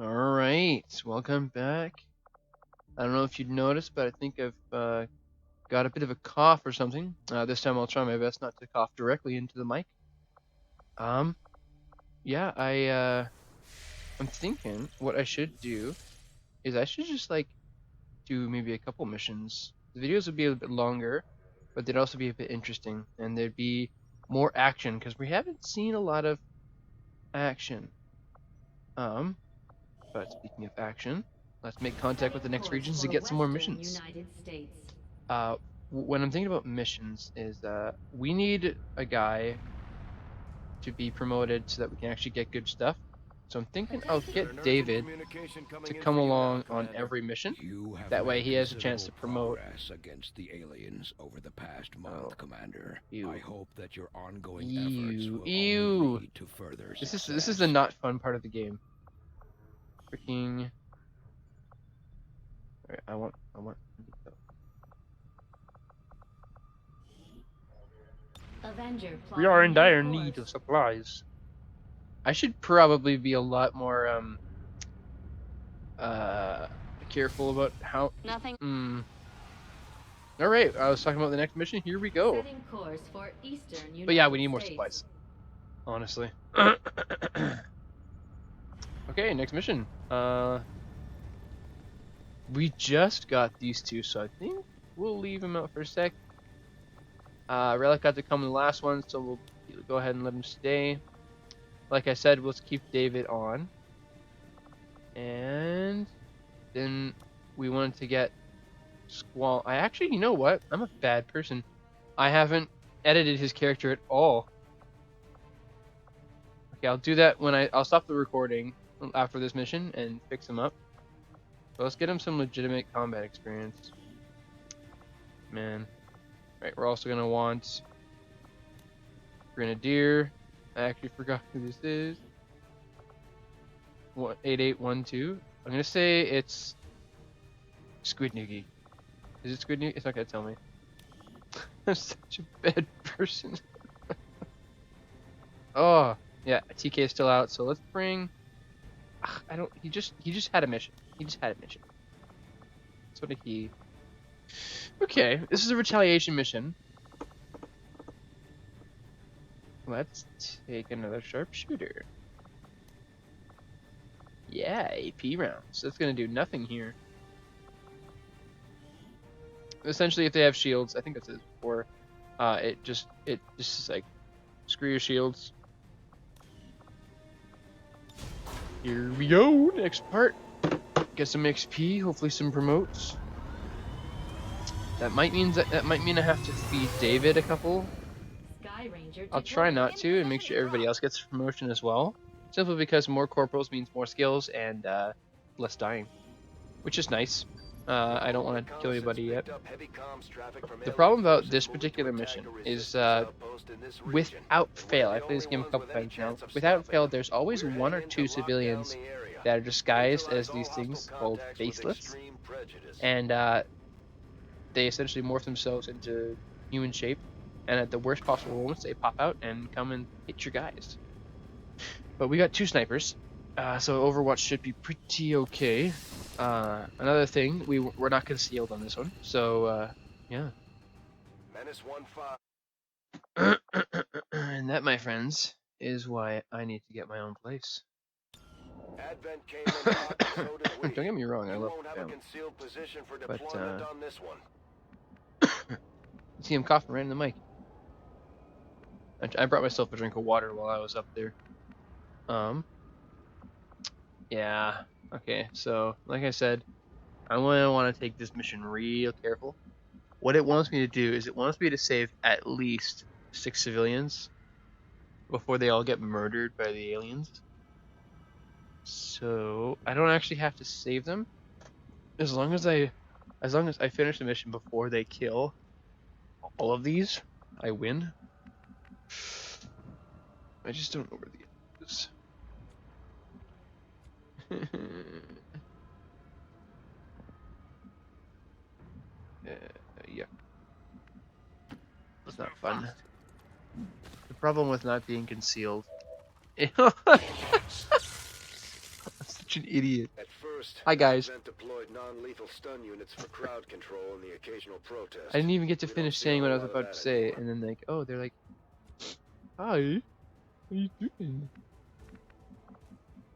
Alright, welcome back. I don't know if you'd noticed, but I think I've got a bit of a cough or something. This time I'll try my best not to cough directly into the mic. Yeah, I'm thinking what I should do is I should just do maybe a couple missions. The videos would be a bit longer, but they'd also be a bit interesting, and there'd be more action because we haven't seen a lot of action. But speaking of action, let's make contact with the next regions to get some more missions. When I'm thinking about missions is we need a guy to be promoted so that we can actually get good stuff. So I'm thinking I'll get David to come along on every mission. That way he has a chance to promote against the aliens over the past month, Commander. Ew. I hope that your ongoing efforts will Ew. lead to further success. This is the not fun part of the game. Freaking. Alright, I want. We are in dire need of supplies. I should probably be a lot more careful about how. All right, I was talking about the next mission. Here we go. But yeah, we need more supplies. Honestly. Okay, next mission. We just got these two, so I think we'll leave them out for a sec. Relic got to come in the last one, so we'll go ahead and let him stay. Like I said, let's keep David on. And then we wanted to get Squall. You know what? I'm a bad person. I haven't edited his character at all. Okay, I'll do that when I'll stop the recording after this mission and fix him up. So let's get him some legitimate combat experience. Man. Right, we're also gonna want Grenadier. I actually forgot who this is. 8812. I'm gonna say it's Squid Noogie. Is it Squid Noogie? It's not gonna tell me. I'm such a bad person. Oh, yeah, TK is still out, so let's bring. He just had a mission. So did he. Okay, this is a retaliation mission. Let's take another sharpshooter. Yeah, AP rounds. That's gonna do nothing here. Essentially, if they have shields, I think that's it before. It just is like, screw your shields. Here we go. Next part. Get some XP. Hopefully, some promotes. That might mean I have to feed David a couple. I'll try not to and make sure everybody else gets a promotion as well. Simply because more corporals means more skills and less dying, which is nice. I don't want to kill anybody yet. The problem about this particular mission is without fail, I played this game a couple times now, without fail there's always one or two civilians that are disguised as these things called faceless, and they essentially morph themselves into human shape, and at the worst possible moments they pop out and come and hit your guys. But we got two snipers, so Overwatch should be pretty okay. Another thing, we're not concealed on this one, so yeah. And that, my friends, is why I need to get my own place. Don't get me wrong, I love them. But see, I'm coughing right in the mic. I brought myself a drink of water while I was up there. Yeah. Okay, so like I said, I want to take this mission real careful. What it wants me to do is it wants me to save at least 6 civilians before they all get murdered by the aliens. So I don't actually have to save them as long as I finish the mission before they kill all of these. I win. I just don't know where the end is. Yeah. It's not fun. The problem with not being concealed. That's the Such an idiot. At first, Hi, guys. this event deployed non-lethal stun units for crowd control and the occasional protest. I didn't even get to We don't finish see a saying what I whole was lot of about to that say, anymore. and then like, oh, they're like, hi, what are you doing?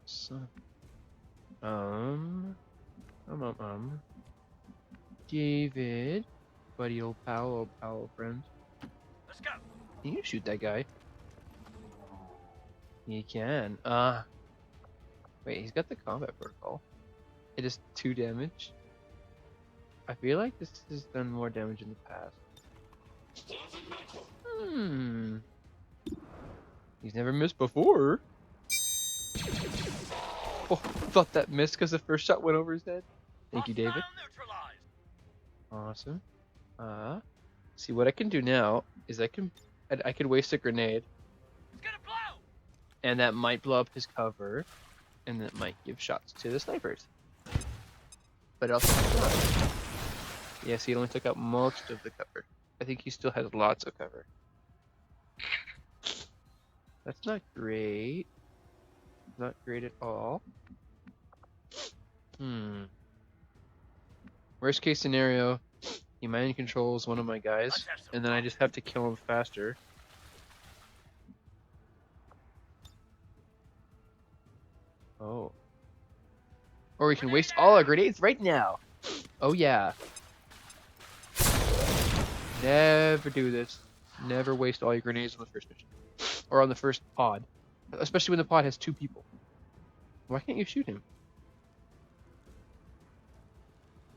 Son. David, buddy, old pal, friend. Let's go. Can you shoot that guy? He can. Wait, he's got the combat protocol. It is 2 damage. I feel like this has done more damage in the past. He's never missed before. Oh, thought that missed because the first shot went over his head. Thank you, David. Awesome. See what I can do now is I could waste a grenade, It's gonna blow. and that might blow up his cover, and that might give shots to the snipers. But also, yes, he only took out most of the cover. I think he still has lots of cover. That's not great. Not great at all. Worst case scenario, he mind controls one of my guys, and then I just have to kill him faster. Oh. Or we can waste all our grenades right now. Oh yeah. Never do this. Never waste all your grenades on the first mission. Or on the first pod. Especially when the pod has 2 people. Why can't you shoot him?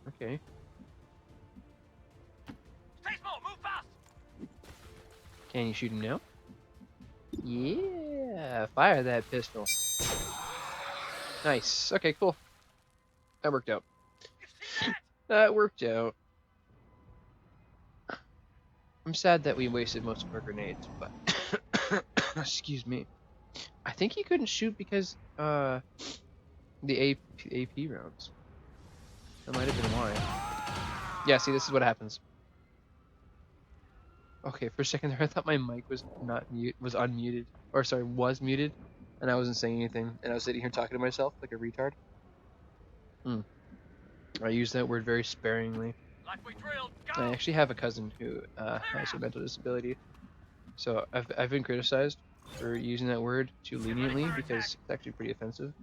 Okay. Stay small. Move fast. Can you shoot him now? Yeah. Fire that pistol. Nice. Okay, cool. That worked out. You see that? That worked out. I'm sad that we wasted most of our grenades, but excuse me. I think he couldn't shoot because the AP rounds. That might have been why. Yeah, see, this is what happens. Okay, for a second there I thought my mic was unmuted. Or sorry, was muted, and I wasn't saying anything, and I was sitting here talking to myself like a retard. I use that word very sparingly. Like we drilled. Go. I actually have a cousin who has a mental disability, so I've been criticized for using that word too leniently because it's actually pretty offensive.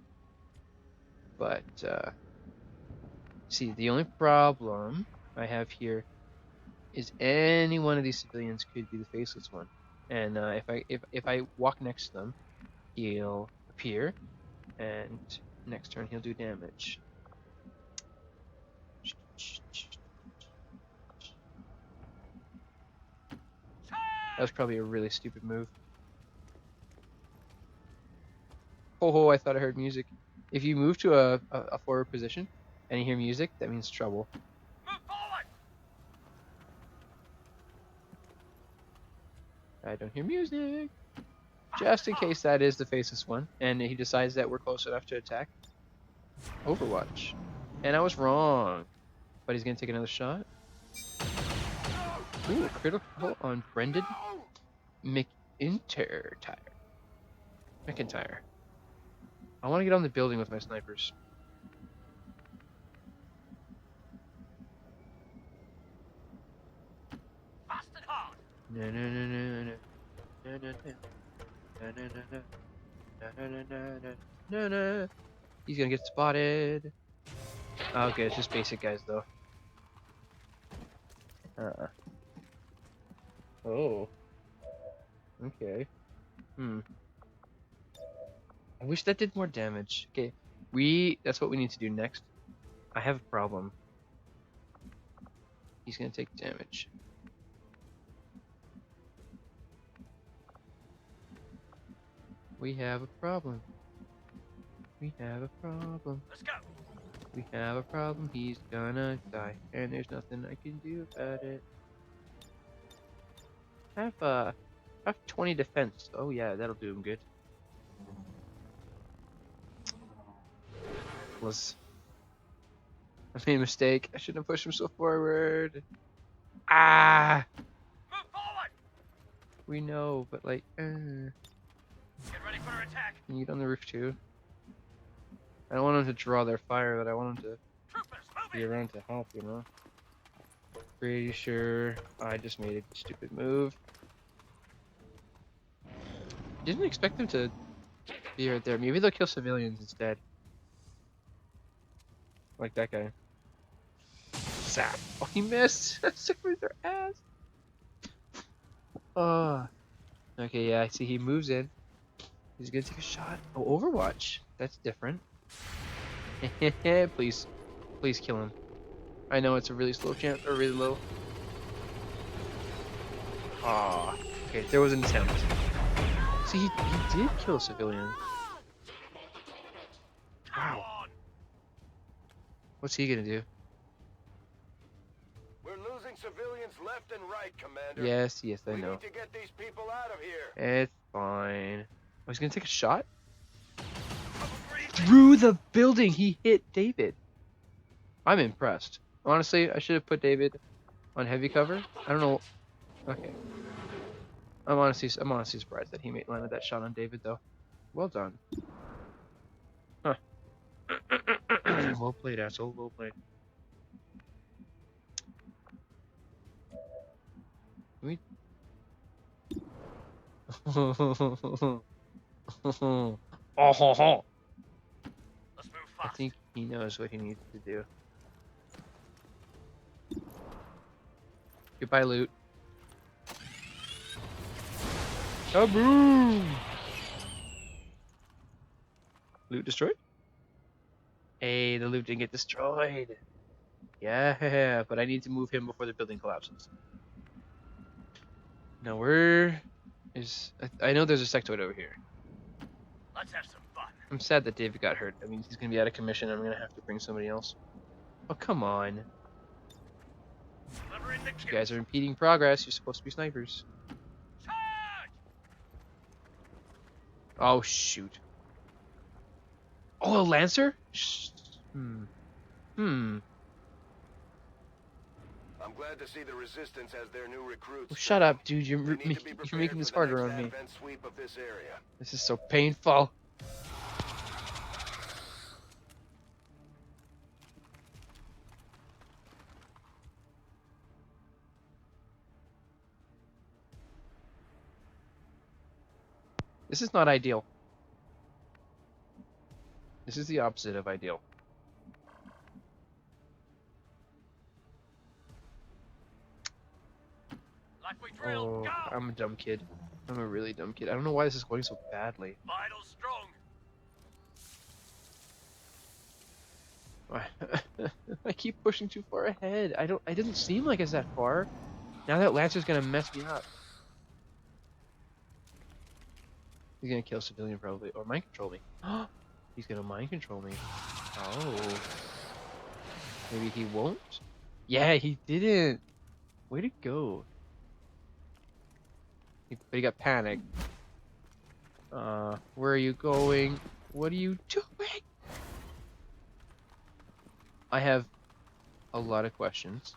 But see, the only problem I have here is any one of these civilians could be the faceless one, and if I walk next to them, he'll appear, and next turn he'll do damage. That was probably a really stupid move. Oh, I thought I heard music. If you move to a forward position and you hear music, that means trouble. Move forward. I don't hear music. Just in case that is the faceless one, and he decides that we're close enough to attack. Overwatch. And I was wrong. But he's gonna take another shot. Ooh, critical on Brendan McIntyre. I want to get on the building with my snipers. Fast and hard. No. No. He's gonna get spotted. Oh, okay, it's just basic guys though. Oh. Okay. I wish that did more damage. Okay, that's what we need to do next. I have a problem. He's gonna take damage. We have a problem. We have a problem. Let's go. We have a problem. He's gonna die, and there's nothing I can do about it. I have 20 defense. Oh yeah, that'll do him good. I made a mistake. I shouldn't have pushed him so forward. Ah! Move forward. We know, but like, Get ready for an attack. can you get on the roof too? I don't want them to draw their fire, but I want them to Troopers, be moving! around to help, you know? Pretty sure I just made a stupid move. Didn't expect them to be right there. Maybe they'll kill civilians instead. Like that guy. Zap. Oh, he missed. Sick with their ass. Oh. Okay, yeah, I see he moves in. He's gonna take a shot. Oh, Overwatch. That's different. Please. Please kill him. I know it's a really slow chance, or really low. Aw. Okay, there was an attempt. See, he did kill a civilian. Come Wow. on! What's he gonna do? We're losing civilians left and right, Commander. Yes, I We know. need to get these people out of here. It's fine. Oh, he's gonna take a shot? Cover breathing! Through the building, he hit David. I'm impressed. Honestly, I should have put David on heavy cover. I don't know. Okay. I'm honestly surprised that he landed that shot on David, though. Well done. Huh. Well played, asshole. Well played. Can we... Oh, ho, ho. Let's move I fast. think he knows what he needs to do. Goodbye, loot. Kaboom! Loot destroyed? Hey, the loot didn't get destroyed. Yeah, but I need to move him before the building collapses. Now, where is... I know there's a sectoid over here. Let's have some fun. I'm sad that David got hurt. I mean, he's going to be out of commission. I'm going to have to bring somebody else. Oh, come on. Delivering the You kill. guys are impeding progress. You're supposed to be snipers. Charge! Oh, shoot. Oh, a Lancer? Hmm. I'm glad to see the Resistance has their new recruits. Oh, shut up, dude. We You're need to be making prepared this for the harder next on me. advent sweep of this area. This is so painful. This is not ideal. This is the opposite of ideal. Like we drilled, Oh, go! I'm a dumb kid. I'm a really dumb kid. I don't know why this is going so badly. Vital strong. I keep pushing too far ahead. It doesn't seem like it's that far. Now that Lancer's gonna mess me up. He's gonna kill a civilian probably, or mind control me. He's gonna mind control me. Oh. Maybe he won't? Yeah, he didn't. Way to go. But he got panicked. Where are you going? What are you doing? I have a lot of questions.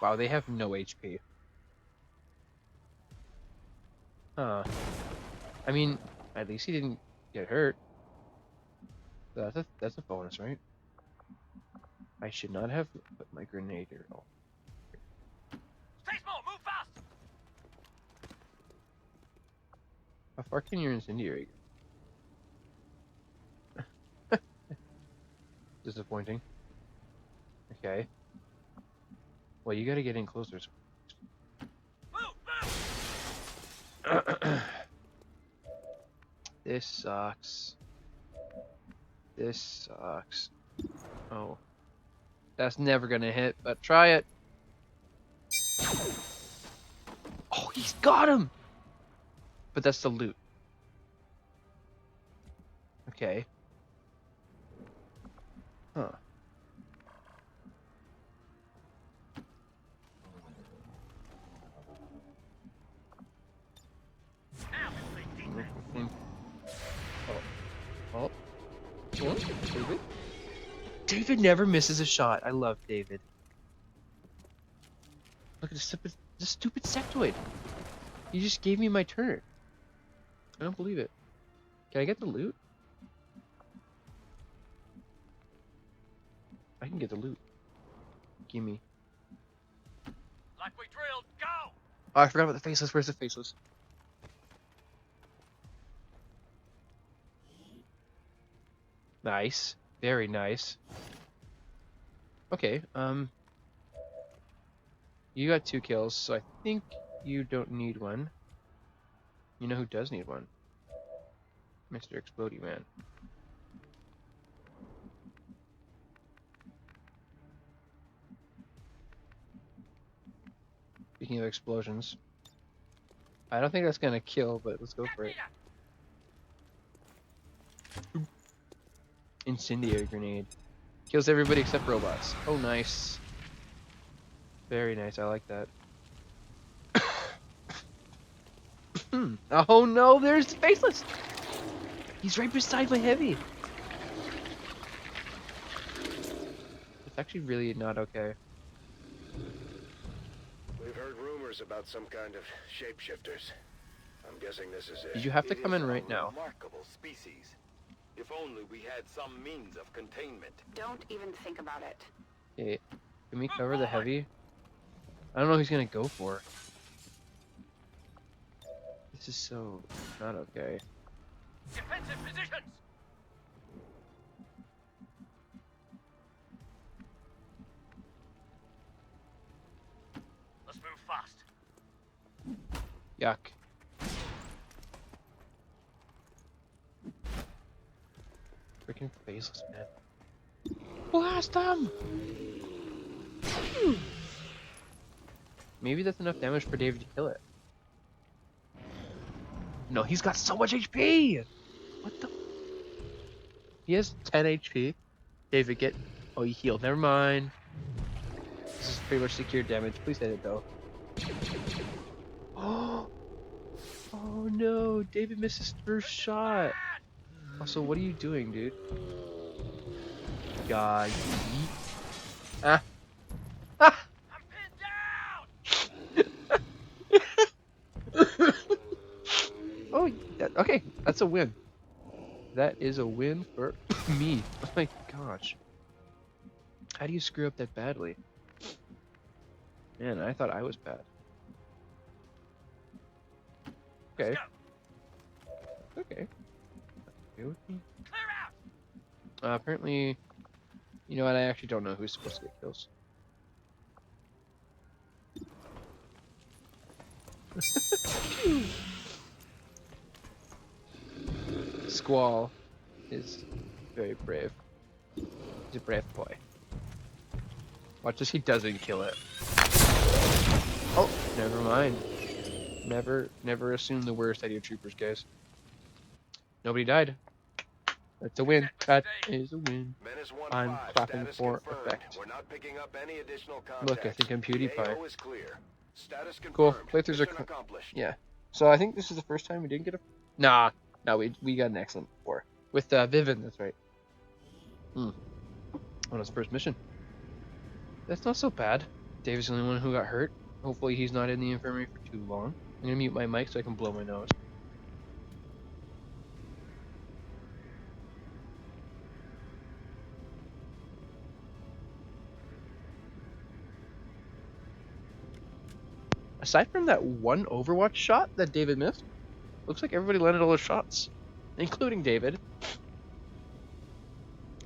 Wow, they have no HP. Huh. I mean, at least he didn't get hurt. That's a bonus, right? I should not have put my grenade here. Oh. Stay small, move fast! How far can your incendiary go? Disappointing. Okay. Well, you gotta get in closer. Move, move! This sucks. This sucks. Oh. That's never gonna hit, but try it. Oh, he's got him! But that's the loot. Okay. Huh. Now we play defense. Oh. David? David never misses a shot. I love David. Look at the stupid sectoid. He just gave me my turn. I don't believe it. Can I get the loot? I can get the loot. Gimme. Like we drilled. Go! Oh, I forgot about the faceless. Where's the faceless? Nice. Very nice. Okay, you got 2 kills, so I think you don't need one. You know who does need one? Mr. Explodey Man. Speaking of explosions. I don't think that's gonna kill, but let's go for it. Incendiary grenade. Kills everybody except robots. Oh, nice. Very nice, I like that. Oh no, there's the faceless! He's right beside my heavy! It's actually really not okay. We've heard rumors about some kind of shapeshifters. I'm guessing this is it. You have to It come is in a right now. Remarkable species. If only we had some means of containment. Don't even think about it. Okay, can we cover the heavy? I don't know who he's gonna go for. This is so not okay. Defensive positions! Let's move fast. Yuck. Freaking faceless, man. Blast him! Maybe that's enough damage for David to kill it. No, he's got so much HP! What the? He has 10 HP. David, get... Oh, you healed. Never mind. This is pretty much secure damage. Please hit it, though. Oh no, David missed his first shot. Also, what are you doing, dude? God. Ah. Ah! I'm pinned down! Oh, okay, that's a win. That is a win for me. Oh my gosh. How do you screw up that badly? Man, I thought I was bad. Okay. Let's go. Okay. Okay with me. Clear out! Apparently, you know what? I actually don't know who's supposed to get kills. Squall is very brave. He's a brave boy. Watch this, he doesn't kill it. Oh, never mind. Never assume the worst out of your troopers, guys. Nobody died. That's a win. That is a win. Menace I'm 1-5, clapping status for confirmed. effect. We're not picking up any additional Look, I contacts. think I'm The PewDiePie. AO is clear. Status Cool. confirmed. Playthroughs are Mission cool. accomplished. Yeah. So I think this is the first time we didn't get a... Nah. No, we got an excellent before. With Vivin, that's right. On his first mission. That's not so bad. Dave's the only one who got hurt. Hopefully he's not in the infirmary for too long. I'm gonna mute my mic so I can blow my nose. Aside from that one Overwatch shot that David missed, looks like everybody landed all their shots, including David.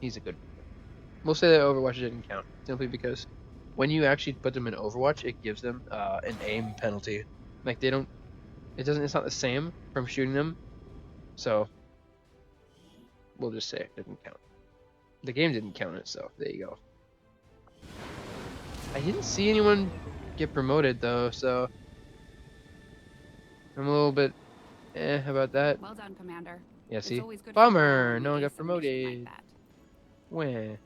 He's a good. We'll say that Overwatch didn't count, simply because when you actually put them in Overwatch, it gives them an aim penalty. Like they don't, it's not the same from shooting them, so we'll just say it didn't count. The game didn't count it, so there you go. I didn't see anyone get promoted though, so I'm a little bit about that. Well done, Commander. Yeah, It's see? always good for Bummer, morale when no you one got ace a mission promoted. like that. Where?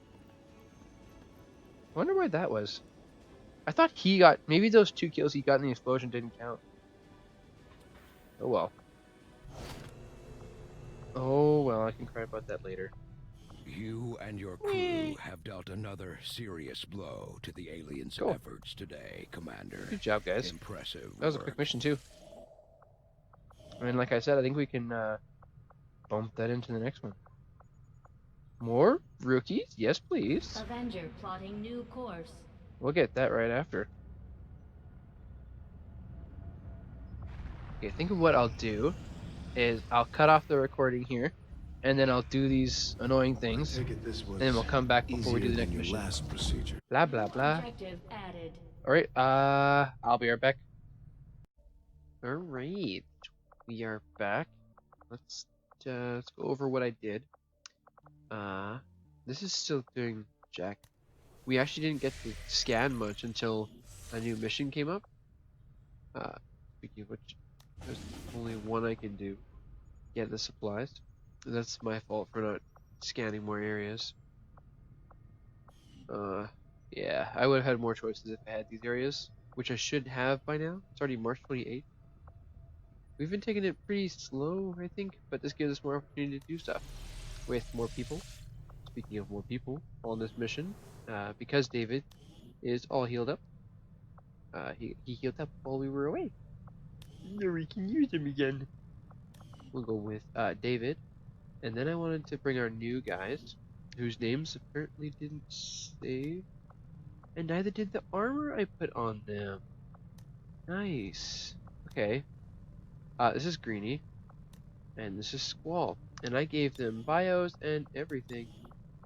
I wonder why that was. I thought he got, maybe those 2 kills he got in the explosion didn't count. Oh well. Oh well, I can cry about that later. You and your crew have dealt another serious blow to the aliens' Cool. efforts today, Commander. Good job, guys. Impressive That was a work. quick mission too. I mean, like I said, I think we can bump that into the next one. More rookies? Yes, please. Avenger plotting new course. We'll get that right after. Okay, think of what I'll do is I'll cut off the recording here, and then I'll do these annoying things, Take it this was and then we'll come back before we do the easier next than your mission. last procedure. Blah blah New blah. objective added. All right, I'll be right back. All right, we are back. Let's go over what I did. This is still doing jack. We actually didn't get to scan much until a new mission came up. Speaking of which, there's only one I can do. Get the supplies. That's my fault for not scanning more areas. Yeah, I would have had more choices if I had these areas, which I should have by now. It's already March 28th. We've been taking it pretty slow, I think, but this gives us more opportunity to do stuff with more people. Speaking of more people on this mission, because David is all healed up, he healed up while we were away. Now we can use him again. We'll go with David, and then I wanted to bring our new guys, whose names apparently didn't save, and neither did the armor I put on them. Nice. Okay. This is Greenie, and this is Squall, and I gave them bios and everything,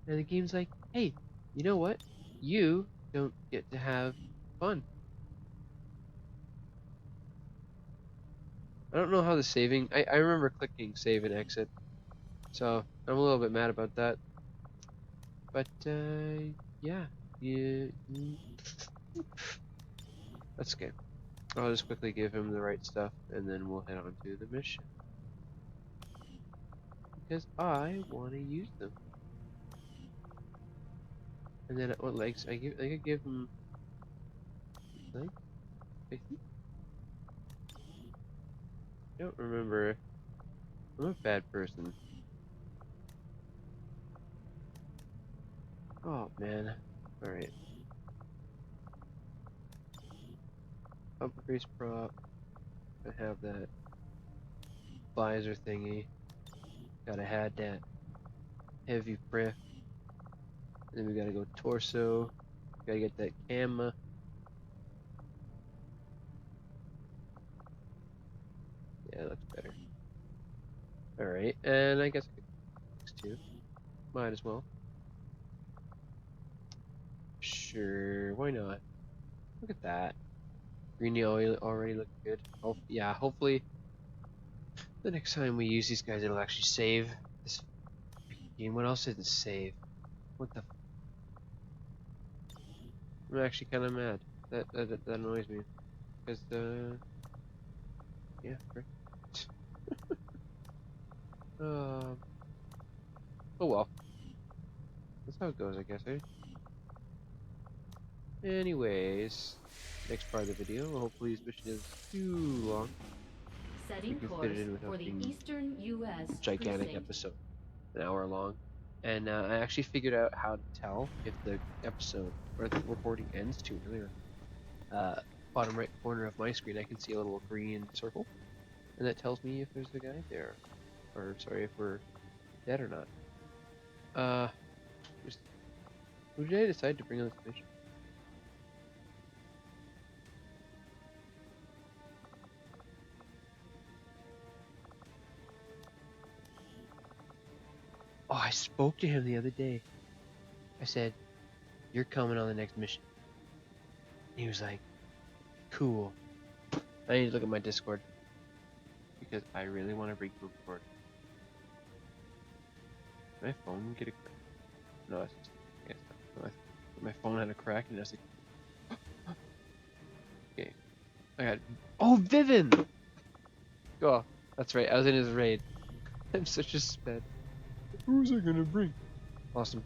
and the game's like, hey, you know what? You don't get to have fun. I don't know how the saving. I remember clicking save and exit, so I'm a little bit mad about that. But yeah, that's okay. I'll just quickly give him the right stuff, and then we'll head on to the mission because I want to use them. And then what legs? I could give him legs. I think. I don't remember. I'm a bad person. Oh man. Alright. Upgrade prop. I have that visor thingy. Gotta have that heavy prep. And then we gotta go torso. Gotta get that camera. Yeah, that looks better. Alright, and I guess I could fix too. Might as well. Sure, why not? Look at that. Greeny already look good. Yeah, hopefully the next time we use these guys it'll actually save this game. What else did it save? What the I'm actually kinda mad. That annoys me. Because yeah, right. Oh well. That's how it goes, I guess, eh? Anyways, next part of the video. Hopefully this mission isn't too long. Setting can fit course it in without for the being Eastern U.S. Gigantic precinct. episode, an hour long. And I actually figured out how to tell if the episode or the recording ends too earlier. Bottom right corner of my screen, I can see a little green circle, and that tells me if there's a guy there, or sorry, if we're dead or not. Who did I decide to bring on this mission? Oh, I spoke to him the other day. I said, "You're coming on the next mission." And he was like, "Cool." I need to look at my Discord because I really want to bring him forward. Did my phone get a crack? No, it's just, I guess not. My phone had a crack and I was like, okay. I got. Oh, Vivin! Oh, that's right. I was in his raid. I'm such a sped. Who's I gonna bring? Awesome.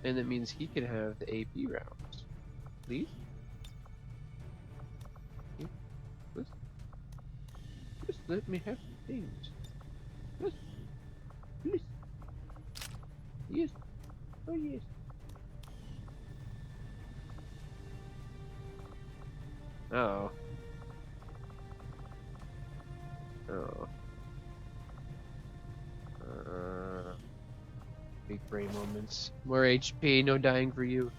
And that means he can have the AP rounds. Please? Please? Just let me have things. Yes. Please. Yes. Oh, yes. Oh. Oh. big brain moments. More HP, no dying for you.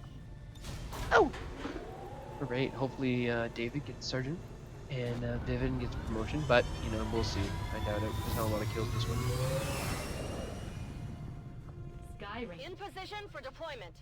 Oh! Alright, hopefully David gets sergeant and Vivian gets promotion, but you know, we'll see. I doubt it. There's not a lot of kills this one. Skyrim. In position for deployment.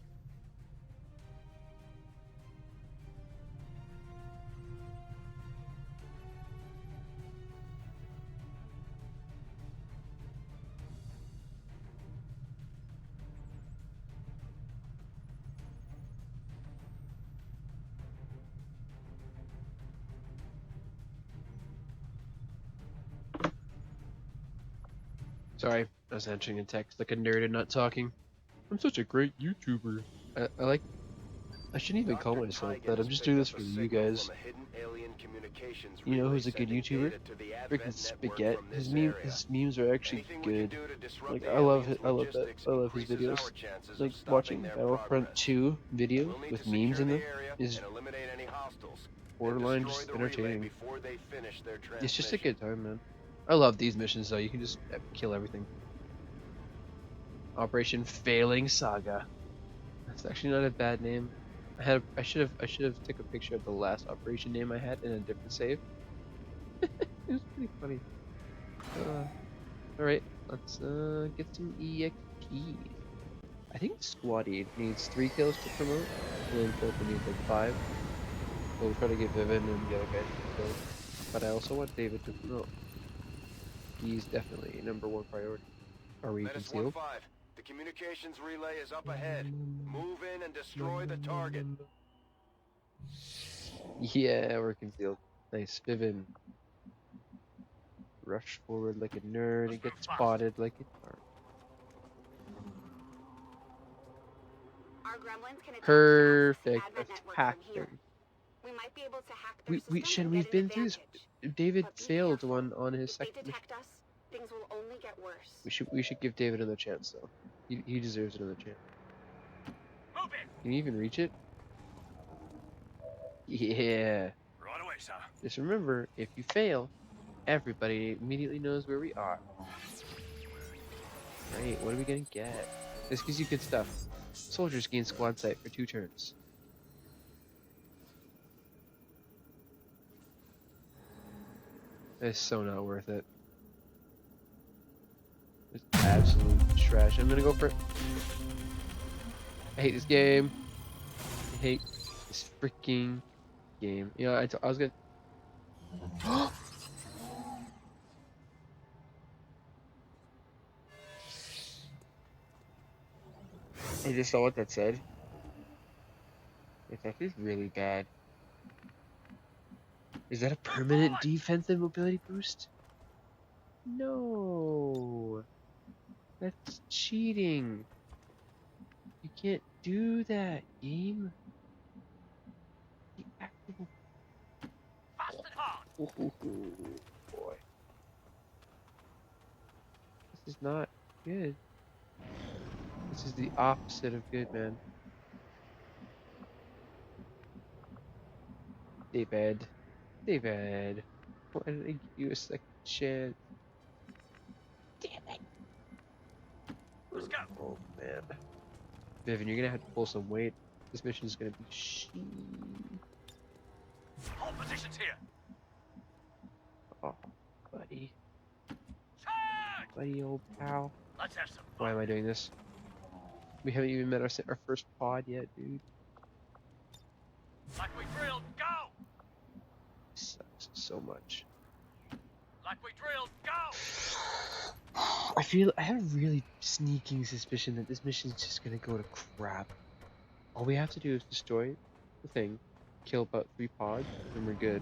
Sorry, I was answering a text like a nerd and not talking. I'm such a great YouTuber. I like. I shouldn't even call Dr. myself Tigan that. I'm has just picked doing this up for a you signal guys. from a hidden alien communications You know relay who's a good sending YouTuber? data to the Freaking Advent network Spaghetti. from this area. His memes are actually Anything we can good. do to disrupt Like the I love aliens' I love that. logistics I love his increases videos. our chances Like of stopping watching their Battlefront progress. 2 video We'll need with to memes secure in the them area is and eliminate any hostiles. borderline Destroy just the relay entertaining. before they finish their It's just a transmission. good time, man. I love these missions though. You can just kill everything. Operation Failing Saga. That's actually not a bad name. I should have took a picture of the last operation name I had in a different save. It was pretty funny. All right, let's get some EXP. I think Squatty needs 3 kills to promote, and then Philippa needs like 5. We'll try to get Vivian and the other guys to kill. But I also want David to promote. He's definitely #1 priority. Are we Menace concealed? 1-5. The communications relay is up ahead. Move in and destroy the target. Yeah, we're concealed. Nice, Vivian. Rush forward like a nerd and get spotted like a tart. Our gremlins can attempt to access the Perfect. Advent Let's network hack from here. them. We might be able to hack their We system Shen, and we've get an been through this. advantage. David But be failed careful. on his If they second mission. detect us, things will only get worse. We should give David another chance though. He deserves another chance. Move it! Can you even reach it? Yeah. Right away, sir. Just remember, if you fail, everybody immediately knows where we are. Right, what are we gonna get? This gives you good stuff. Soldiers gain squad sight for 2 turns. It's so not worth it. It's absolute trash. I'm gonna go for it. I hate this game. I hate this freaking game. You know, I was gonna. I just saw what that said. It's actually really bad. Is that a permanent defensive mobility boost? No. That's cheating. You can't do that, game. The actual. Fast and hard. Ooh, boy. This is not good. This is the opposite of good, man. David. David. Why did I give you a second chance? Damn it. Let's go. Oh, man. Vivian, you're gonna have to pull some weight. This mission is gonna be Hold positions here. Oh, buddy. Charge! Buddy, old pal. Let's have some Why fun. am I doing this? We haven't even met our first pod yet, dude. Like we drilled, go! Sucks so much. Like we drilled, go! I have a really sneaking suspicion that this mission is just gonna go to crap. All we have to do is destroy the thing, kill about 3 pods, and we're good.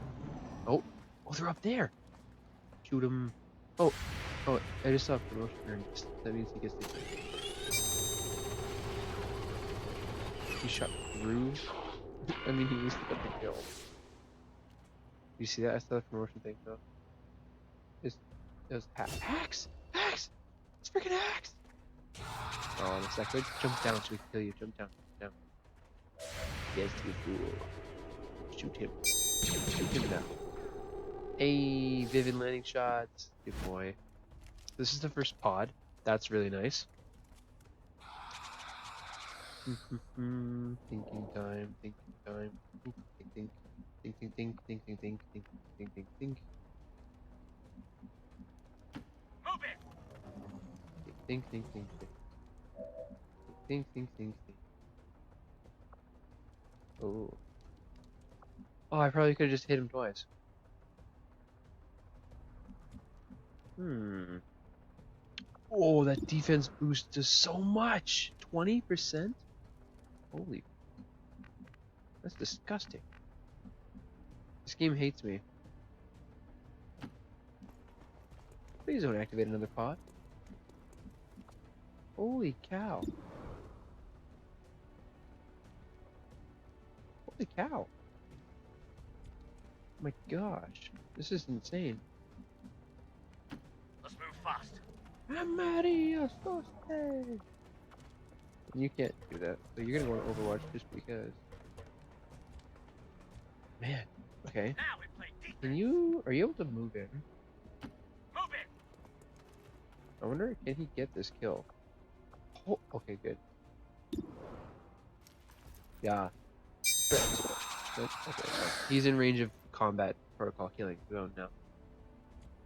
Oh, they're up there. Shoot them. Oh, I just saw a promotion earned. That means he gets the. He shot through. I mean, he was got the kill. You see that? I saw the promotion thing though. It was axe! Axe! It's freaking axe! Oh, in a second. Jump down so we can kill you. Jump down. Jump down. Yes, you fool. Shoot him. Shoot him now. Hey, Vivian landing shots. Good boy. This is the first pod. That's really nice. Thinking time, thinking time. Think, think, think, think, think, think, think, think, think, think, think, think, Move it! think, think, think, think, think, think, think, think. Oh. Oh, I probably could have just hit him twice. Hmm. Oh, that defense boost does so much. 20%? Holy. That's disgusting. This game hates me. Please don't activate another pod. Holy cow. Holy cow. Oh my gosh. This is insane. Let's move fast. Mario Sausage! You can't do that. So you're gonna go on Overwatch just because. Man. Okay. Now we play defense. Can you... Are you able to move in? Move it! I wonder, can he get this kill? Oh, okay, good. Yeah. Nope, okay, fine. He's in range of combat protocol killing zone now.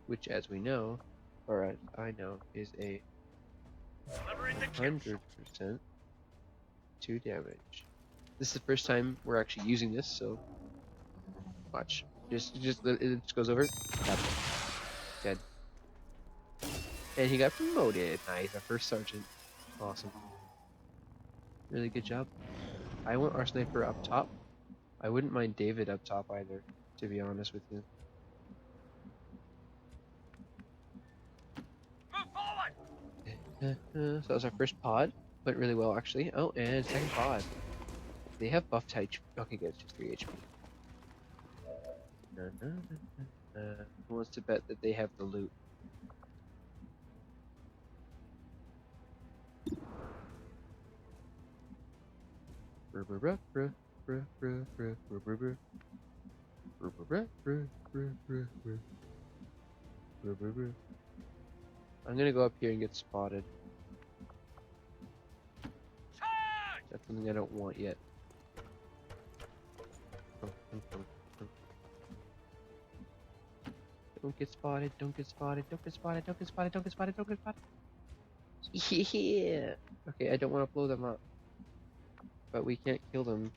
Which, as we know, or as I know, is a Delivering the kill shot. 100% 2 damage. This is the first time we're actually using this, so watch. It just goes over. That's it. Dead. And he got promoted. Nice, our first sergeant. Awesome. Really good job. I want our sniper up top. I wouldn't mind David up top either, to be honest with you. Move forward! So that was our first pod. Went really well, actually. Oh, and second pod. They have buff type. Okay, good. It's just 3 HP. Who wants to bet that they have the loot? I'm gonna go up here and get spotted. Charge! That's something I don't want yet. Don't get spotted, don't get spotted, don't get spotted, don't get spotted, don't get spotted, don't get spotted. Yeah! Okay, I don't want to blow them up. But we can't kill them.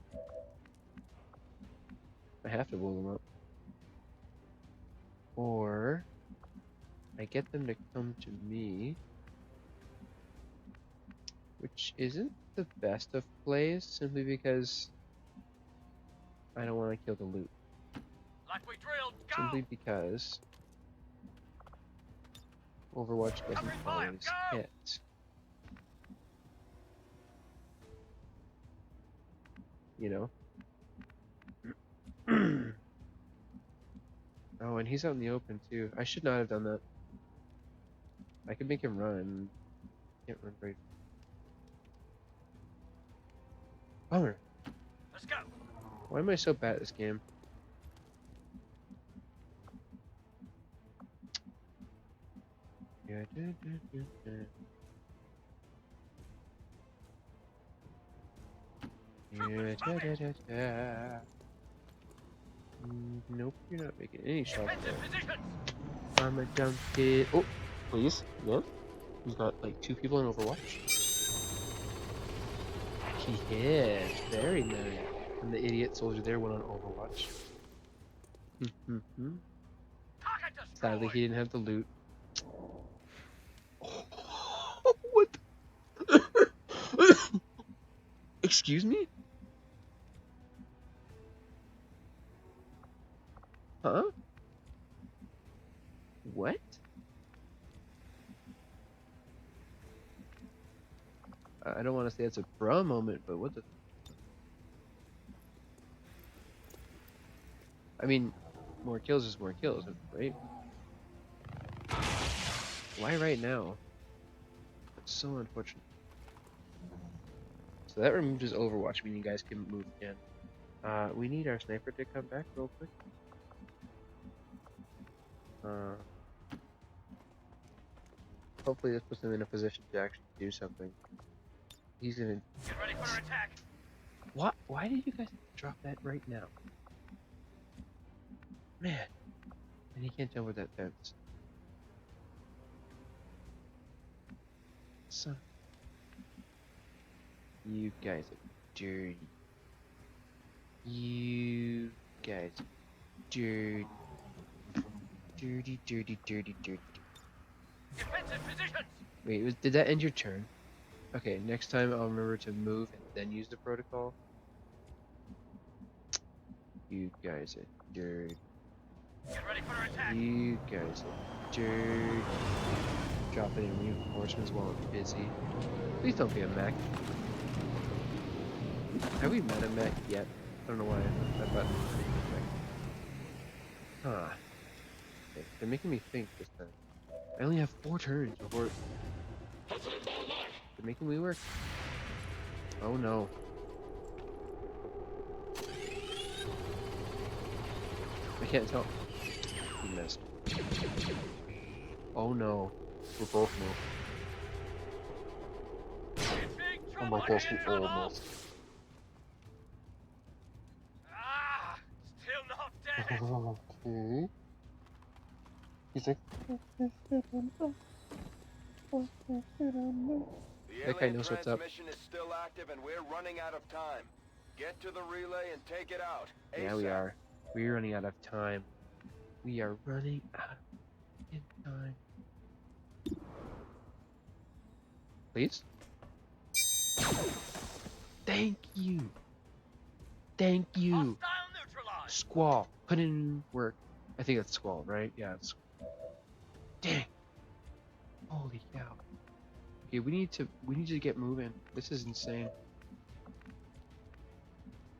I have to blow them up. Or I get them to come to me. Which isn't the best of plays, simply because I don't want to kill the loot. Like we drilled, go! Simply because Overwatch doesn't Covering fire, always go! hit. You know? Oh, and he's out in the open too. I should not have done that. I could make him run. Can't run very. Bummer. Let's go! Why am I so bad at this game? Yeah, Nope, you're not making any shots Defensive there. positions! I'm a dumb kid. Oh, please. Yeah. He's got like 2 people in Overwatch. He is. Very nice. And the idiot soldier there went on Overwatch. Target destroyed! Sadly, he didn't have the loot. What? Excuse me? Huh? What? I don't want to say it's a bruh moment, but what the... I mean, more kills is more kills, right? Why right now? That's so unfortunate. So that removed his Overwatch, meaning you guys can move again. We need our sniper to come back real quick. Hopefully this puts him in a position to actually do something. He's gonna. Get ready for attack. What? Why did you guys drop that right now? Man. And he can't jump with that fence. Son. You guys are dirty. You guys are dirty. Dirty, dirty, dirty, dirty. Defensive positions. Wait, did that end your turn? Okay, next time I'll remember to move and then use the protocol. You guys are dirty. Get ready for attack. You guys are dirty. Dropping in reinforcements while I'm busy. Please don't be a mech. Have we met a mech yet? I don't know why that button is mech. Huh. Okay, they're making me think this time. I only have 4 turns before. They're making me work. Oh no. I can't tell. He missed. Oh no. We're both moved. In big I'm trouble. both In trouble. almost. Ah, still not dead. Okay. He's like. The That guy alien knows what's up. transmission is still active and we're running out of time. Get to the relay and take it out. Yeah, we ASAP. are. We're running out of time. We are running out of time. Please? Thank you. Thank you. Hostile neutralized. Squall. Put in work. I think that's Squall, right? Yeah, it's dang. Holy cow. Okay, we need to get moving. This is insane.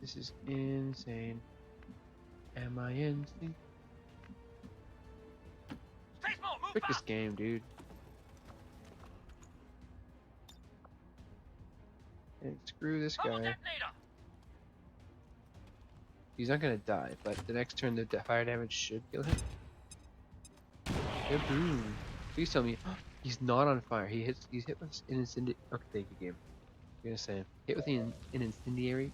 This is insane. Am I insane? Stay small. Move Frick this fast. game, dude. And screw this Mobile guy. detonator. He's not gonna die, but the next turn the fire damage should kill him. Kaboom. Please tell me he's not on fire. He's hit with an incendiary. Okay, thank you, game. I'm gonna say hit with an incendiary,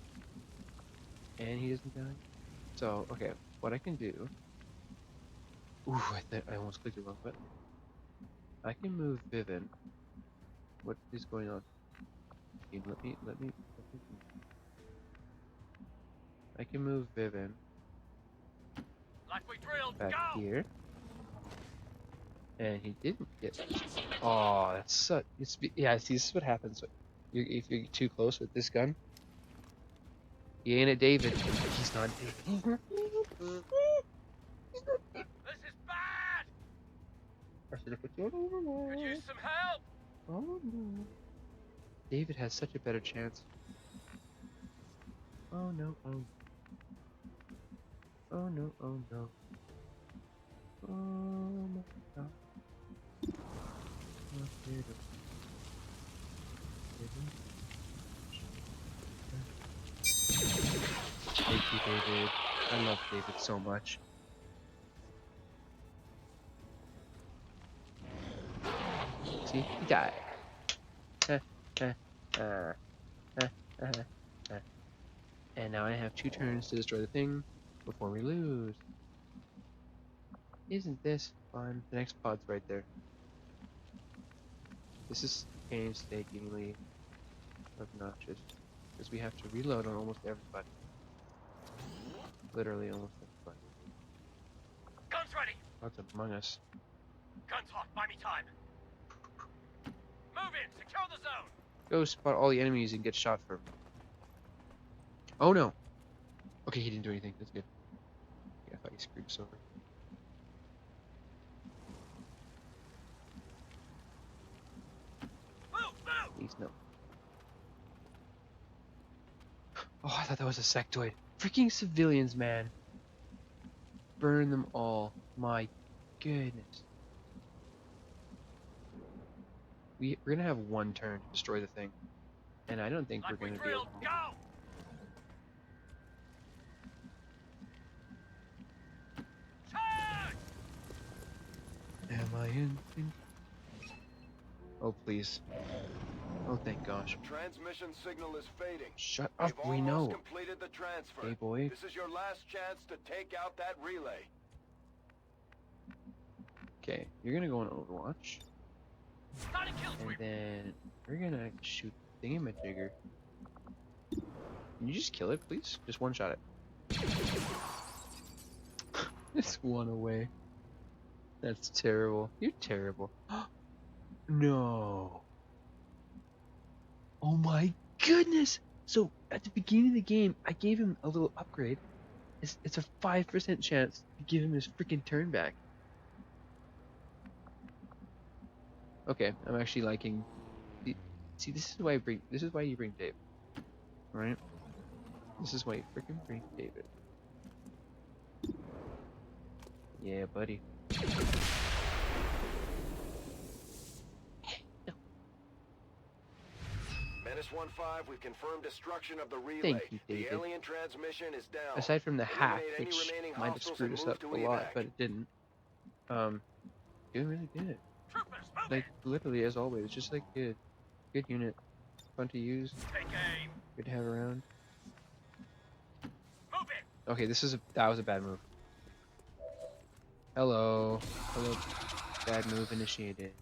and he doesn't die. So okay, what I can do? Ooh, I almost clicked the wrong button. I can move Vivin. What is going on? Okay, let me. I can move Vivin Like we drilled. back Go. here. And he didn't get. Oh, that's such. Yeah. See, this is what happens. If you're too close with this gun, he ain't a David. He's not David. This is bad. I should have put you on overlord. Could use some help. Oh no. David has such a better chance. Oh no. Oh. Oh no. Oh no. Oh my God. Thank you, David. I love David so much. See, he died. And now I have 2 turns to destroy the thing before we lose. Isn't this fun? The next pod's right there. This is painstakingly obnoxious because we have to reload on almost everybody. Literally almost everybody. Guns ready. Lots among us. Guns hot. Buy me time. Move in. Secure the zone. Go spot all the enemies and get shot for. Oh no! Okay, he didn't do anything. That's good. Yeah, I thought he screwed us over. Move. Move. Please no. Oh, I thought that was a sectoid. Freaking civilians, man. Burn them all. My goodness. We're gonna have 1 turn to destroy the thing. And I don't think Like we're we gonna be able drilled. to. Go. Charge. Am I in? Oh, please. Oh, thank gosh. The transmission signal is fading. Shut up, We've we almost know. completed the transfer. Hey, boy. This is your last chance to take out that relay. Okay, you're gonna go on Overwatch, Starting kill and sweep. then we're gonna shoot thingamajigger. Can you just kill it, please? Just one shot it. Just one away. That's terrible. You're terrible. No. Oh my goodness! So, at the beginning of the game, I gave him a little upgrade. It's a 5% chance to give him his freaking turn back. Okay, I'm actually liking... See, this is why you bring Dave. Right? This is why you freaking bring David. Yeah, buddy. Menace 1-5, we've confirmed destruction of the relay. Thank you, The David. alien transmission is down. Aside from the hack, Eliminate any which remaining might have hostiles screwed and us move up to a lot, evac. but it didn't. It really did. Troopers, move Like, in. literally, as always, just like good. Good unit. Fun to use. Take aim. Good to have around. Move in. Okay, that was a bad move. Hello. Hello. Bad move initiated.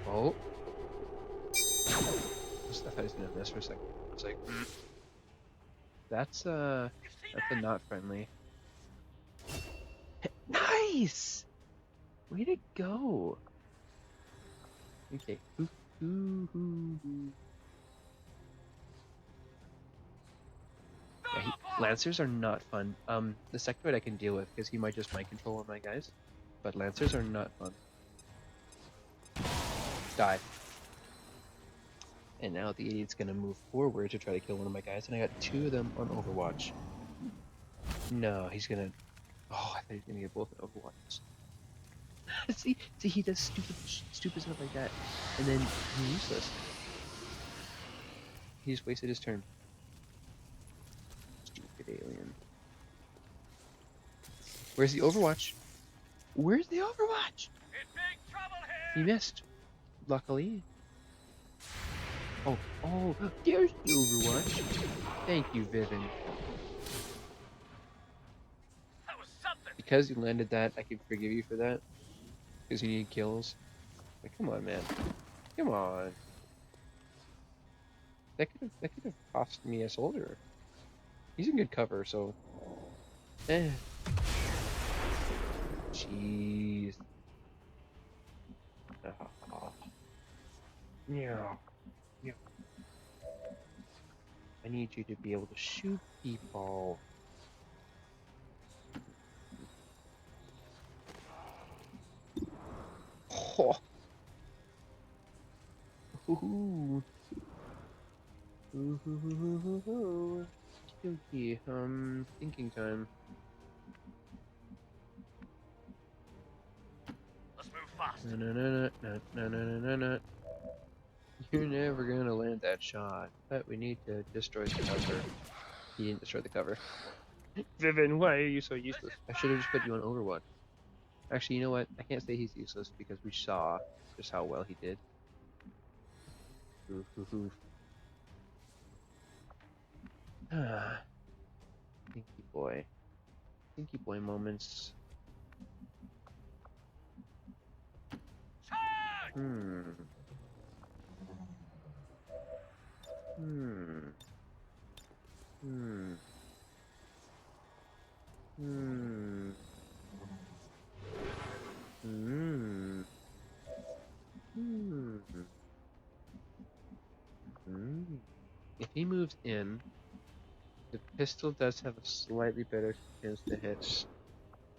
Oh. I thought he was gonna miss for a second. I was like, that's You see a that? not friendly. Nice! Way to go. Okay. Ooh, ooh, ooh, ooh. Yeah, Lancers are not fun. The Sectoid I can deal with because he might just mind control on my guys, but Lancers are not fun. Die. And now the idiot's gonna move forward to try to kill one of my guys, and I got 2 of them on Overwatch. No, he's gonna... Oh, I thought he was gonna get both on Overwatch. see, he does stupid stuff like that, and then he's useless. He just wasted his turn. Stupid alien. Where's the Overwatch? Where's the Overwatch? In big trouble He here. missed. Luckily. Oh, there's the Overwatch. Thank you, Vivin. That was something. Because you landed that, I can forgive you for that. Because you need kills. Like, come on, man. Come on. That could have cost me a soldier. He's in good cover, so. Jeez. Yeah. I need you to be able to shoot people. Oh. Ooh. Ooh. Okay, thinking time. Let's move fast. No. You're never gonna land that shot. But we need to destroy the cover. He didn't destroy the cover. Vivin, why are you so useless? I should have just put you on Overwatch. Actually, you know what? I can't say he's useless because we saw just how well he did. Stinky boy. Stinky boy moments. Charge! Hmm. If he moves in, the pistol does have a slightly better chance to hit.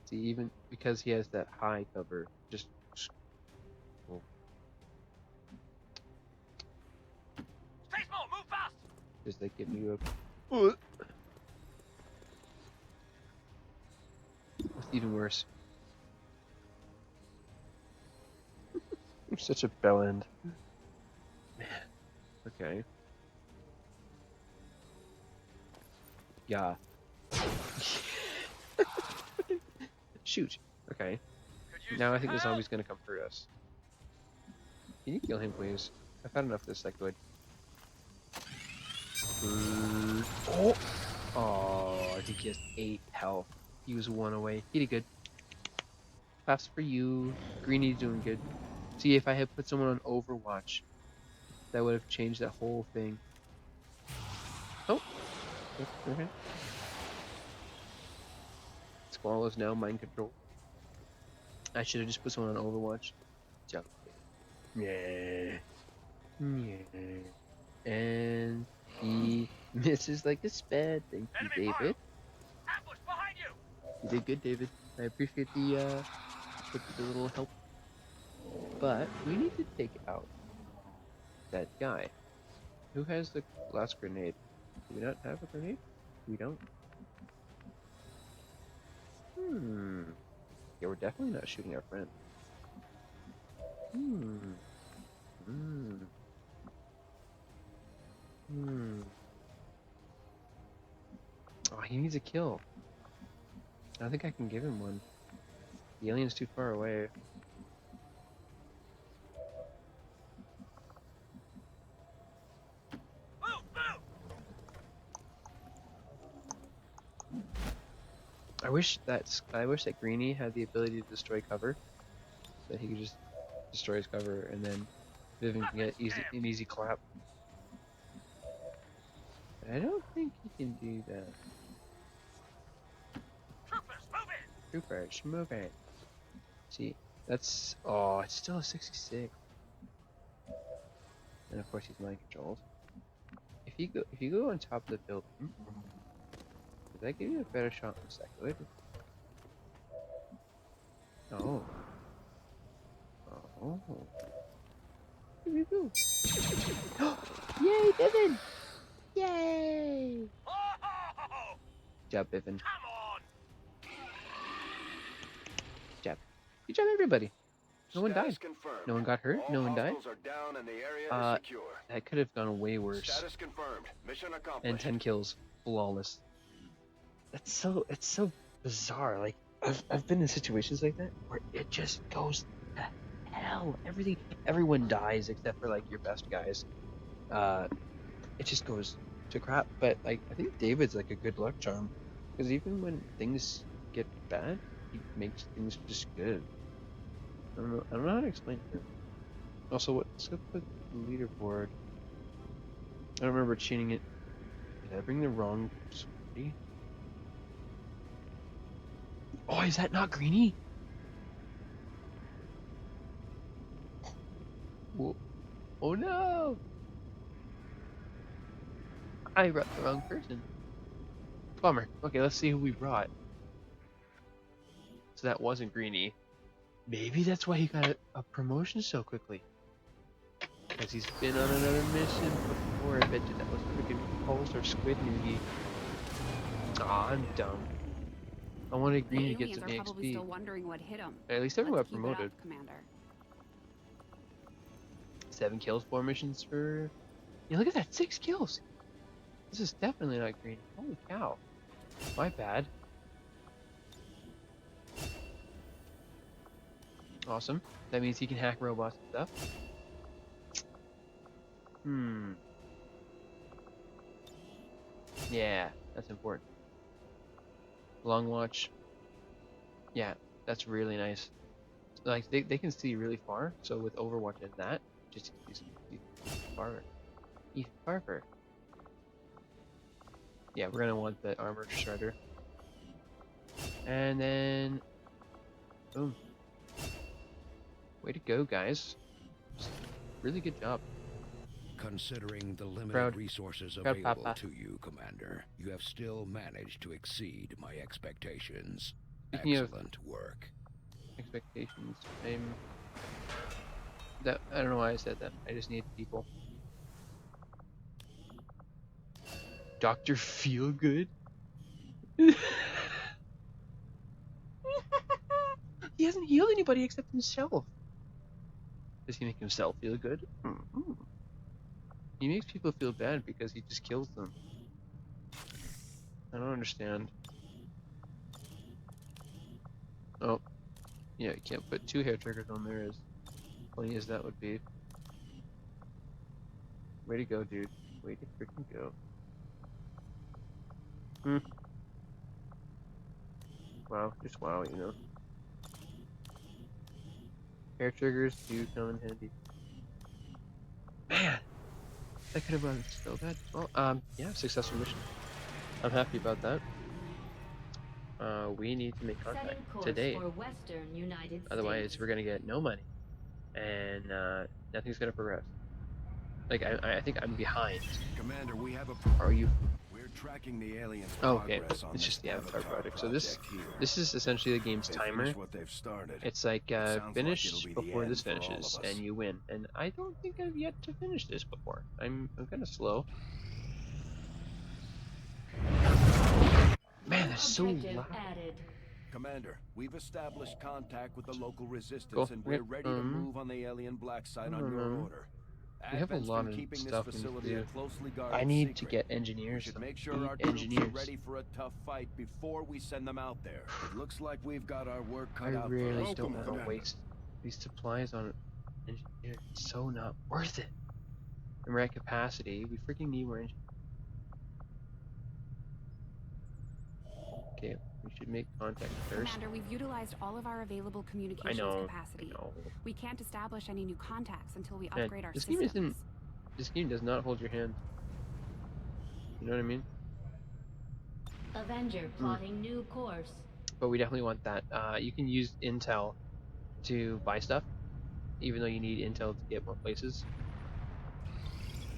See, even because he has that high cover, just... Well, Stay small, move fast! does that give you a... What's even worse? I'm such a bellend. Man. Okay. Yeah. Shoot. Okay. Could use Now I some think the help. zombie's gonna come hurt us. Can you kill him, please? I've had enough of this cycloid. Oh! Oh, I think he has 8 health. He was 1 away. He did good. Claps for you. Greenie's doing good. See, if I had put someone on Overwatch, that would have changed that whole thing. Oh! Okay. Squall is now mind control. I should have just put someone on Overwatch. Jump. Yeah. Yeah. And he misses like a sped. Thank you, Enemy David. file. Ambush behind you. You did good, David. I appreciate the little help. But we need to take out that guy. Who has the last grenade? Do we not have a grenade? We don't. Yeah, we're definitely not shooting our friend. Oh, he needs a kill. I don't think I can give him one. The alien's too far away. Move, move. I wish that Greenie had the ability to destroy cover, so that he could just destroy his cover, and then Vivian can get an easy clap. But I don't think he can do that. Troopers, move in. Troopers, move it. See, that's it's still a 66. And of course he's mind controlled. If you go on top of the building, does that give you a better shot on the second? Oh. Oh. Here we go. Yay, Bevan! Yay! Oh, Good job, Bevan. come on. Good job. Good job, everybody. No one Status died. confirmed. No one got hurt. All No one died. hostiles are down and the area is secure. That could have gone way worse. Status confirmed. Mission accomplished. And 10 kills, flawless. It's so bizarre. Like I've been in situations like that where it just goes to hell. Everyone dies except for like your best guys. It just goes to crap. But like I think David's like a good luck charm, because even when things get bad, he makes things just good. I don't know how to explain it. Also, what's up with the leaderboard? I don't remember chaining it. Did I bring the wrong sortie? Oh, is that not Greenie? Whoa. Oh no! I brought the wrong person. Bummer. Okay, let's see who we brought. So that wasn't Greenie. Maybe that's why he got a promotion so quickly. Because he's been on another mission before. I bet you that was freaking Pulse or Squid Noogie. Aw, I'm dumb. I wanted Greenie to get some Aliens are probably XP. still wondering what hit them. At least everyone got Let's keep it up, promoted. Commander. 7 kills, 4 missions for... Yeah, look at that, 6 kills! This is definitely not Greenie. Holy cow. My bad. Awesome. That means he can hack robots and stuff. Yeah, that's important. Long watch. Yeah, that's really nice. Like, they can see really far, so with Overwatch and that, just farther. Even farther. Yeah, we're gonna want the armor shredder. And then... Boom. Way to go, guys. Really good job. Considering the limited Proud. resources Proud available papa. to you, Commander, you have still managed to exceed my expectations. Speaking of- Excellent work. Expectations. I don't know why I said that. I just need people. Dr. Feelgood? He hasn't healed anybody except himself. Does he make himself feel good? He makes people feel bad because he just kills them. I don't understand. Oh. Yeah, you can't put 2 hair triggers on there, as funny as that would be. Way to go, dude. Way to freaking go. Hmm. Wow, just wow, you know. Hair triggers do come in handy. Man, that could have run so bad. Well, yeah, successful mission. I'm happy about that. We need to make contact Setting course today. for Western United Otherwise, States. we're gonna get no money, and nothing's gonna progress. Like I think I'm behind. Commander, we have a Or are you? We're tracking the aliens' Oh, okay. progress on It's this just the Avatar project. So this here. is essentially the game's They timer. finish what they've started. It's like sounds like finish it'll be the before this end for all finishes, of us. and you win. And I don't think I've yet to finish this before. I'm kind of slow. Man, that's so Objective loud. added. Commander, we've established contact with the local resistance, Cool. and we're Okay. ready to move on the alien black site on your order. We have a Advent's lot been of keeping stuff this we need to facility a do. closely guarded I need to secret. get We engineers. should though. make We sure need our troops are engineers. ready for a tough fight before we send them out there. It looks like we've got our work I cut out for really us. don't want to waste these supplies on engineers. It's so not worth it. And we're at capacity. We freaking need more engineers. Okay, we should make contact first. Commander, we've utilized all of our available I communications know. capacity. I know. We can't establish any new contacts until we Man, upgrade our this game systems. isn't. This game does not hold your hand. You know what I mean? Avenger plotting new course. But we definitely want that. You can use intel to buy stuff, even though you need intel to get more places.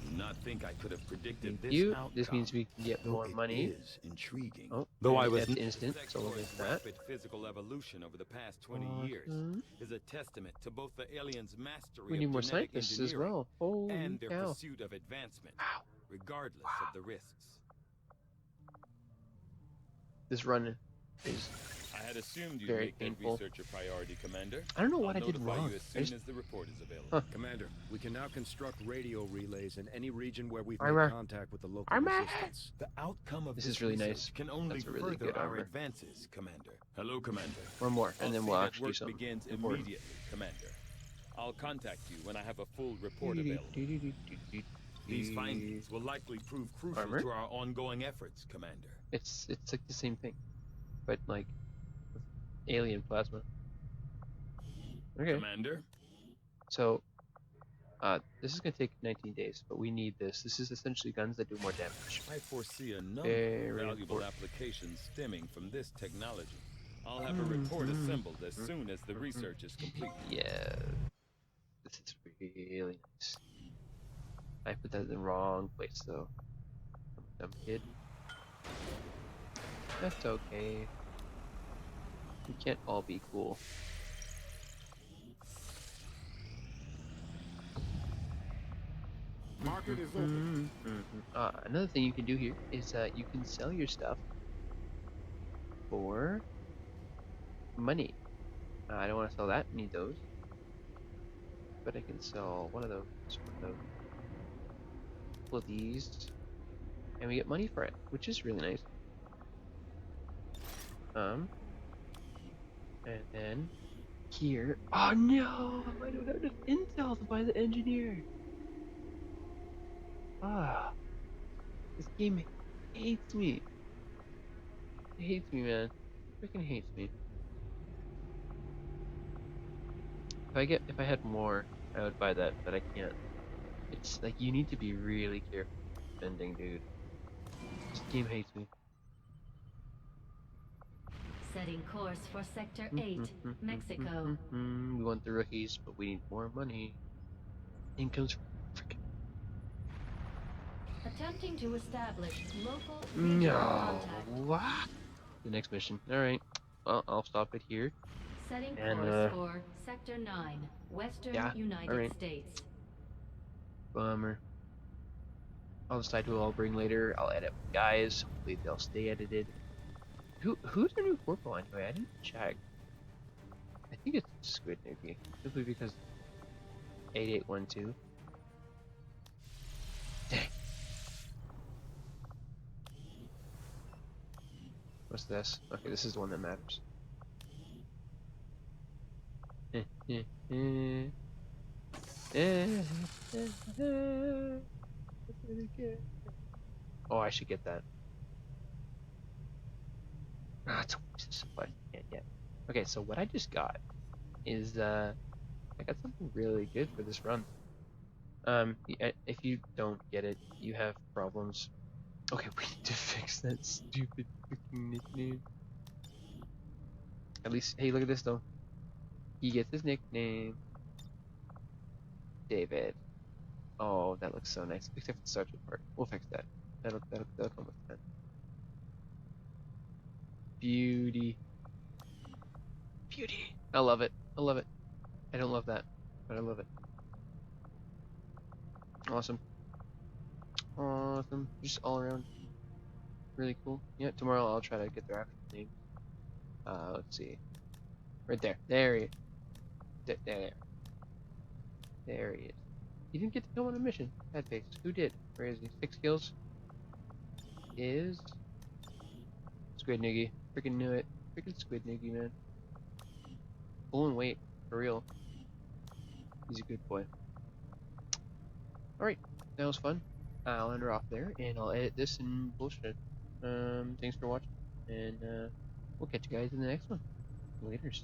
Do not think I could have predicted Thank this you. outcome. This means we can get more money. Is intriguing. Oh, Though I and was that's instant, so we'll get that. rapid physical evolution over the past 20 years Awesome. is a testament to both the aliens' mastery We need of more genetic scientists as engineering well. Holy and their cow. pursuit of advancement, Wow. regardless of the risks. This run is. I had assumed you'd Very make that painful. research a priority, Commander. I don't know what I'll I did notify wrong. you as I soon just- as the report is available. Huh. Commander, we can now construct radio relays in any region where we've Armor. made contact with the local Armor. resistance. The outcome of This this is really research nice. can only That's a really further good our armor. advances, Commander. Hello, Commander. One more, I'll and then see we'll that actually do work something begins important. immediately, Commander. I'll contact you when I have a full report available. These findings will likely prove crucial Armor? to our ongoing efforts, Commander. It's like the same thing, but like with alien plasma. Okay, Commander, so this is gonna take 19 days, but we need this. This is essentially guns that do more damage. I foresee a number Very of valuable important. applications stemming from this technology. I'll have a report assembled as soon as the research is complete. Yeah, this is really nice. I put that in the wrong place though. Dumb kid. That's okay. We can't all be cool. Market is open. Another thing you can do here is you can sell your stuff for money. I don't want to sell that. Need those. But I can sell one of those. One of those. A couple of these. And we get money for it, which is really nice. And then here. Oh no! I don't have enough intel to buy the engineer. Ah, this game hates me. It hates me, man. It freaking hates me. If I had more, I would buy that, but I can't. It's like you need to be really careful spending, dude. This game hates me. Setting course for Sector 8, Mexico. We want the rookies, but we need more money. Income's freaking. Attempting to establish local No. regional contact. What? The next mission. Alright. Well, I'll stop it here. Setting And, course for Sector 9, Western yeah, United alright. States. Bummer. I'll decide who I'll bring later. I'll edit guys. Hopefully they'll stay edited. Who's our new corporal anyway? I didn't check. I think it's Squid maybe. Simply because 8812. Dang. What's this? Okay, this is the one that matters. Oh, I should get that. Ah, it's a waste of supply. Can't get. Okay, so what I just got is I got something really good for this run. If you don't get it, you have problems. Okay, we need to fix that stupid freaking nickname. At least, hey, look at this though. He gets his nickname, David. Oh, that looks so nice. Except for the sergeant part. We'll fix that. That'll come with time. Beauty. Beauty. I love it. I love it. I don't love that, but I love it. Awesome. Awesome. Just all around really cool. Yeah, tomorrow I'll try to get their actual names. Let's see. Right there. There he is. There. There he is. He didn't get to go on a mission. Bad face. Who did? Where is he? 6 kills. Is Squid Niggy. Freaking knew it. Freaking Squid Niggy, man. Pulling weight. For real. He's a good boy. Alright. That was fun. I'll end her off there, and I'll edit this and bullshit. Thanks for watching, and we'll catch you guys in the next one. Laters.